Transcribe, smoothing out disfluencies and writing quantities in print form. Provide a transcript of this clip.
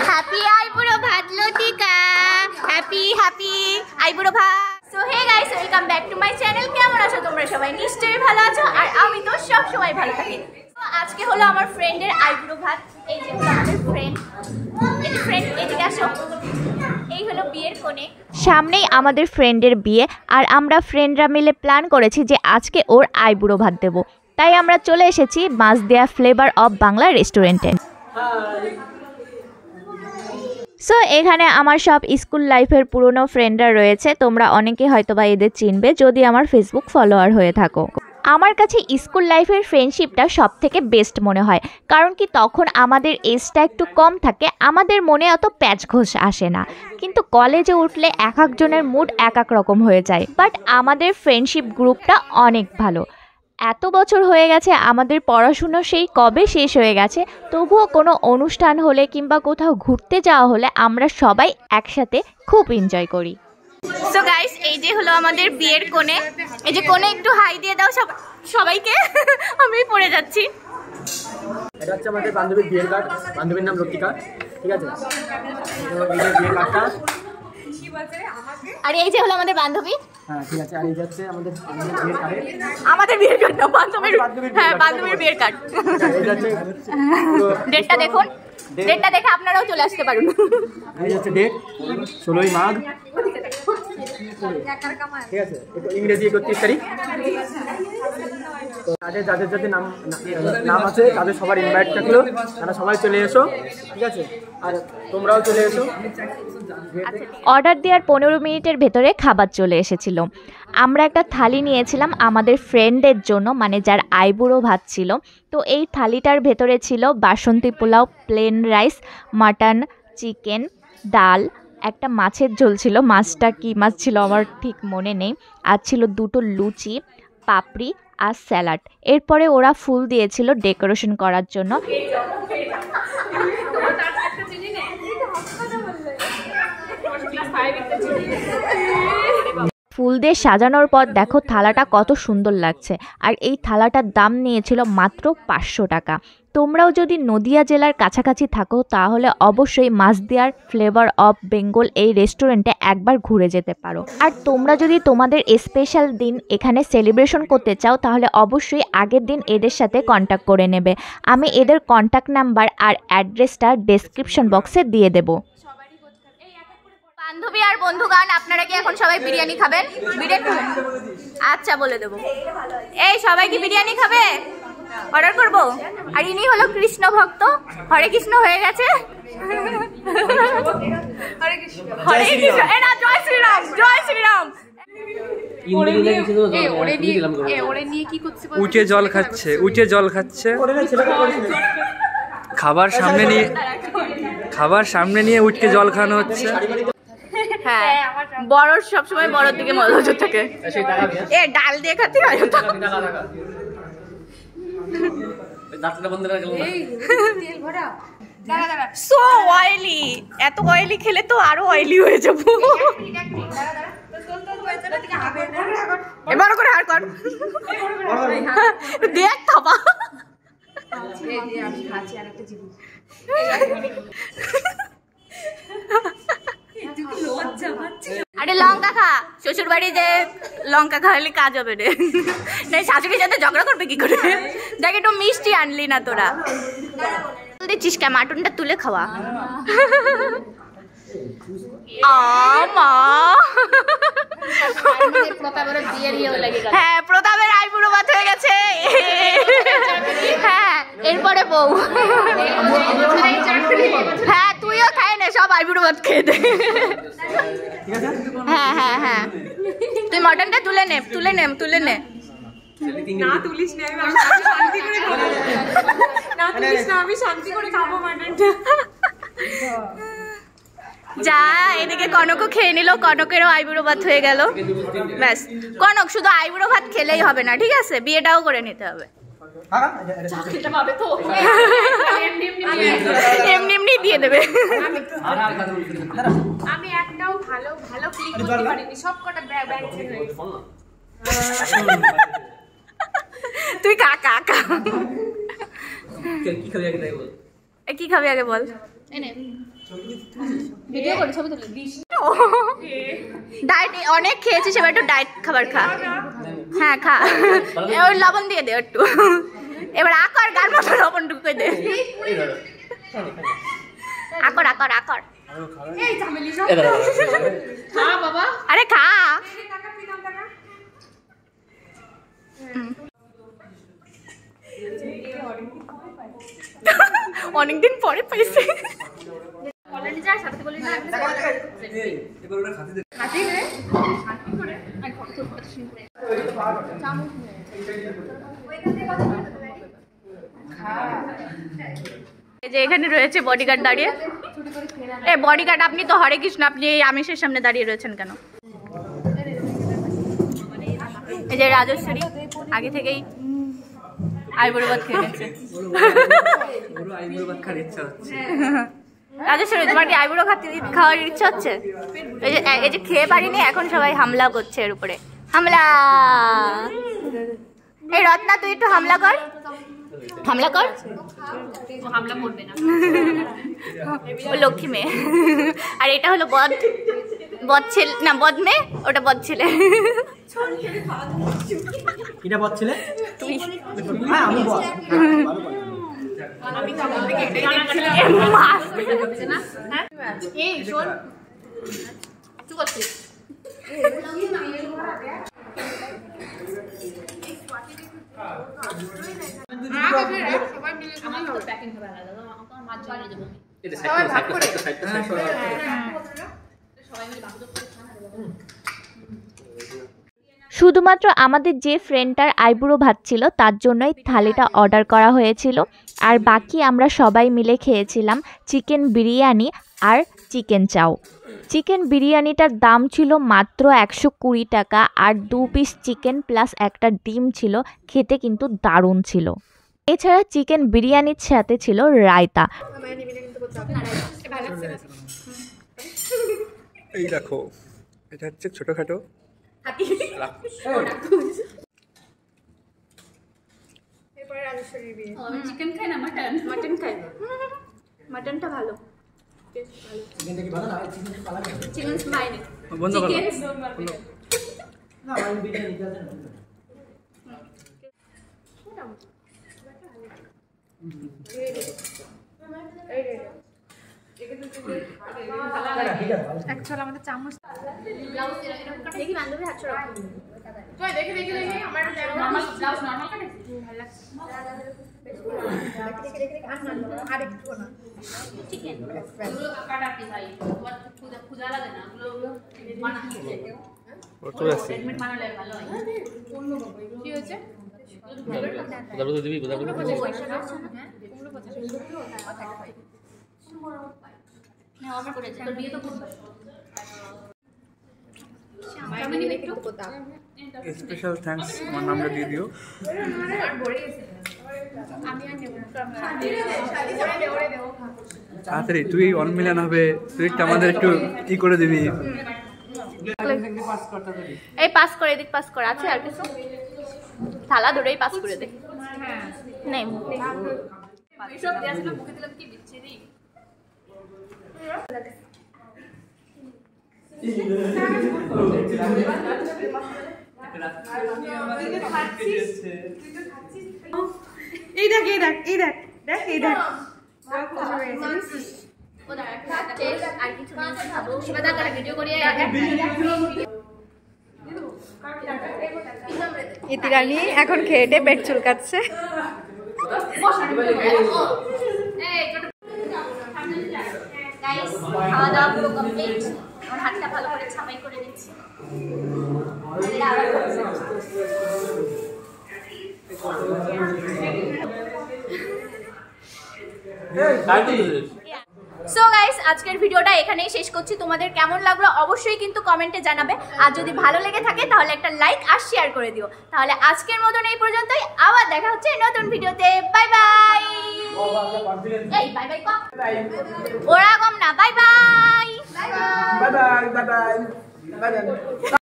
Happy আইবুড়ো ভাত লতিকা, happy happy আইবুড়ো ভাত। So hey guys, welcome back to my channel. কেমন আছো তোমরা সবাই? নিশ্চয়ই ভালো আছো, আর আমি তো সব সময় ভালো থাকি। তো আজকে হলো আমার ফ্রেন্ডের আইবুড়ো ভাত। এই যে হলো আমাদের ফ্রেন্ড, এই যে ফ্রেন্ড এদিকে আসো। এই হলো বিয়ের কোণে, সামনেই আমাদের ফ্রেন্ডের বিয়ে, আর আমরা ফ্রেন্ডরা মিলে প্ল্যান করেছি যে আজকে ওর আইবুড়ো ভাত দেবো। তাই আমরা চলে এসেছি মাছদিয়া ফ্লেভার অফ বাংলা রেস্টুরেন্টে। সো এখানে আমার সব স্কুল লাইফের পুরনো ফ্রেন্ডরা রয়েছে। তোমরা অনেকে হয়তো বা এদের চিনবে যদি আমার ফেসবুক ফলোয়ার হয়ে থাকো। আমার কাছে স্কুল লাইফের ফ্রেন্ডশিপটা সব থেকে বেস্ট মনে হয়, কারণ কি তখন আমাদের এজটা একটু কম থাকে, আমাদের মনে অত প্যাচ ঘোষ আসে না। কিন্তু কলেজে উঠলে এক একজনের মুড এক এক রকম হয়ে যায়, বাট আমাদের ফ্রেন্ডশিপ গ্রুপটা অনেক ভালো। এত বছর হয়ে গেছে, আমাদের পড়াশুনো সেই কবে শেষ হয়ে গেছে, তবুও কোনো অনুষ্ঠান হলে কিংবা কোথাও ঘুরতে যাওয়া হলে আমরা সবাই একসাথে খুব এনজয় করি। সো গাইস, এই যে হলো আমাদের বিয়ের কোণে। এই যে কোণে একটু হাই দিয়ে দাও সবাইকে। আমি পড়ে যাচ্ছি। এটা হচ্ছে আমাদের বান্ধবীর বিয়ের কার্ড। বান্ধবীর নাম লতিকা, ঠিক আছে? এই যে বিয়ের কার্ডটা। আর এই যে হলো আমাদের বান্ধবী। হ্যাঁ, ঠিক আছে। আর এই যাচ্ছে আমাদের বিয়ের কার্ড। আমাদের বিয়ের কার্ড না, বান্ধবীর। হ্যাঁ, বান্ধবীর বিয়ের কার্ড। এই যাচ্ছে ডেটটা দেখুন, ডেটটা দেখে আপনারাও চলে আসতে পারুন। এই যাচ্ছে ডেট 16ই মাঘ, ঠিক আছে? ইংরেজি 31 তারিখ। তো যাদের যাদের যাদের নাম আছে তাদের সবার ইনভাইট থাকলো, তারা সবাই চলে এসো, ঠিক আছে? আর তোমরাও চলে এসো। অর্ডার দেওয়ার 15 মিনিটের ভেতরে খাবার চলে এসেছিল। আমরা একটা থালি নিয়েছিলাম আমাদের ফ্রেন্ডের জন্য, মানে যার আইবুড়ো ভাত ছিল। তো এই থালিটার ভেতরে ছিল basanti pulao, plain rice, mutton, chicken, ডাল, একটা মাছের ঝোল ছিল, মাছটা কি মাছ ছিল আমার ঠিক মনে নেই, আর ছিল 2টো লুচি, পাপড়ি আর স্যালাড। এরপরে ওরা ফুল দিয়েছিল ডেকোরেশন করার জন্য। ফুল দিয়ে সাজানোর পর দেখো থালাটা কত সুন্দর লাগছে, আর এই থালাটার দাম নিয়েছিল মাত্র 500 টাকা। তোমরাও যদি নদিয়া জেলার কাছাকাছি থাকো তাহলে অবশ্যই মাছদিয়ার ফ্লেভার অফ বেঙ্গল এই রেস্টুরেন্টে একবার ঘুরে যেতে পারো। আর তোমরা যদি তোমাদের স্পেশাল দিন এখানে সেলিব্রেশন করতে চাও তাহলে অবশ্যই আগের দিন এদের সাথে কন্ট্যাক্ট করে নেবে। আমি এদের কন্ট্যাক্ট নাম্বার আর অ্যাড্রেসটা ডেসক্রিপশন বক্সে দিয়ে দেবো। বান্ধবী আর বন্ধুগান, আপনারা কি এখন সবাই বিরিয়ানি খাবেন? বিরিয়ানি? আচ্ছা, বলে দেবো। এই সবাই কি বিরিয়ানি খাবে? অর্ডার করবো। আর ইনি হলো কৃষ্ণ ভক্ত। হরে কৃষ্ণ হয়ে গেছে। হরে কৃষ্ণ, না জয় শ্রীরাম, জয় শ্রীরাম। উঠে জল খাচ্ছে, উঠে জল খাচ্ছে। খাবার সামনে নিয়ে উঠকে জল খাওয়ানো হচ্ছে। হ্যাঁ, বড় সবসময় বড়র দিকে নজর থাকে। এ ডাল দিয়ে খাতে হয় তো। সো অয়েলি, এত অয়েলি খেলে তো আরো অয়েলি হয়ে যাবো। এবার করে হার কর, দেখ থাবা। আরে লঙ্কা খা, শ্বশুর বাড়ি যে লঙ্কা খাওয়ালে কাজ হবে রে। না শাশুড়ির সাথে ঝগড়া করবে কি করে? দেখ একটু মিষ্টি আনলি না তোরা। দিচ্ছিস কে? মাটনটা তুলে খাওয়া। হ্যাঁ, প্রতাপের আইবুড়ো ভাত হয়ে গেছে। হ্যাঁ, এরপরে বউ। হ্যাঁ, তুইও খাই নে, সব আইবুড়ো ভাত খেয়ে দে। হ্যাঁ হ্যাঁ হ্যাঁ, তুই মটনটা তুলে নে, তুলে নে, তুলে নে। না তুলিস না, আমি শান্তি করে খাবো। না তুলিস না, আমি শান্তি করে খাবো মটনটা। যা, এদিকে কনকও খেয়ে নিল, কনকেরও আইবুড়ো ভাত হয়ে গেল। ব্যাস, কনক শুধু আইবুড়ো ভাত খেলেই হবে না, ঠিক আছে? বিয়েটাও করে নিতে হবে। এমনি এমনি দিয়ে দেবে। আমি একটাও ভালো ভালো ক্লিক করতে পারিনি, সব কটা ব্যাগ ছেড়ে হয়ে গেছে। তুই কাকা। কি খাবি আগে তাই বল। কি খাবি আগে বল। ডায়েট অনেক খেয়েছিস, এবার একটু ডায়েট খাবার খা। হ্যাঁ খা, ওই লবণ দিয়ে দে একটু। এবার আকর গার মতো লবণ ঢুকে দে। আকর আকর আকর। আরে খা। অনেকদিন পরে পাইছে। যে এখানে রয়েছে বডিগার্ড দাঁড়িয়ে। বডিগার্ড আপনি তো হরে কৃষ্ণ, আপনি এই আমিষের সামনে দাঁড়িয়ে রয়েছেন কেন? এই যে রাজেশ্বরী আগে থেকেই আইবুড়ো ভাত খেয়ে নিচ্ছে। রাজেশ্বরী তোমার কি আইবুড়ো খাওয়ার ইচ্ছা হচ্ছে? এই যে খেয়ে পারিনি, এখন সবাই হামলা করছে এর উপরে। হামলা। এই রত্না তুই একটু হামলা কর, হামলা কর। হামলা করবে না, ও লক্ষ্মী মেয়ে। আর এটা হলো বদ ছেলে, না বদ মেয়ে, ওটা বদ ছেলে। এটা বদ ছেলে তুই। হ্যাঁ আমি বদ। শুধুমাত্র আমাদের যে ফ্রেন্ডটার আইবুড়ো ভাত ছিল তার জন্যই থালিটা অর্ডার করা হয়েছিল, আর বাকি আমরা সবাই মিলে খেয়েছিলাম চিকেন বিরিয়ানি আর চিকেন চাও। চিকেন বিরিয়ানিটার দাম ছিল মাত্র 120 টাকা, আর 2 পিস চিকেন প্লাস একটা ডিম ছিল, খেতে কিন্তু দারুণ ছিল। এছাড়া চিকেন বিরিয়ানির সাথে ছিল রায়তা। এই দেখো, এটা হচ্ছে ছোটখাটো। চিকেন খাই না, মাটন খাই। মাটনটা ভালো। চিকেন খাইনি। বন্ধ করো। অ্যাকচুয়ালি আমাদের চামচ দেখি বান্ধবী হাত ছড়া। দেখি দেখি দেখি আমার নরমাল ব্লাউজ নরমাল কাটে ভালো লাগছে। আর একটু না চিকেন কাটাতে ভাই তোমার খুদা লাগে না ওগুলো বানাতে ওটা আছে রেডমেড বানালে ভালো হয়। কি হয়েছে? দাদা তো দিবি দাদা হ্যাঁ 15 না অর্ডার করেছি, তোর বিয়ে তো করবে। স্পেশাল থ্যাঙ্কস, আমার নামটা দিয়ে দিও। তাড়াতাড়ি তুই 1 মিলিয়ন হবে, তুই একটু আমাদের একটু ই করে দিবি। এই পাস করে, এদিক পাস করে। আছে আর কিছু? থালা ধরেই পাস করে দে। নেই এসব দেয়া ছিল মুখে দিলাম কি বিচ্ছিরি। এই দেখ এই দেখ এই দেখ দেখ এই দেখ ইতিরানি এখন খেয়ে পেট চুলকাচ্ছে। খাওয়া দাওয়া পুরো কমপ্লিট। আমার হাতটা ভালো করে ছাপাই করে দিচ্ছি। সো গাইস, আজকের ভিডিওটা এখানেই শেষ করছি। তোমাদের কেমন লাগলো অবশ্যই কিন্তু কমেন্টে জানাবে, আর যদি ভালো লেগে থাকে তাহলে একটা লাইক আর শেয়ার করে দিও। তাহলে আজকের মতন এই পর্যন্তই, আবার দেখা হচ্ছে নতুন ভিডিওতে। Bye bye. এই বাই বাই কম, ওরা কম না। Bye bye. Bye bye bye bye bye bye.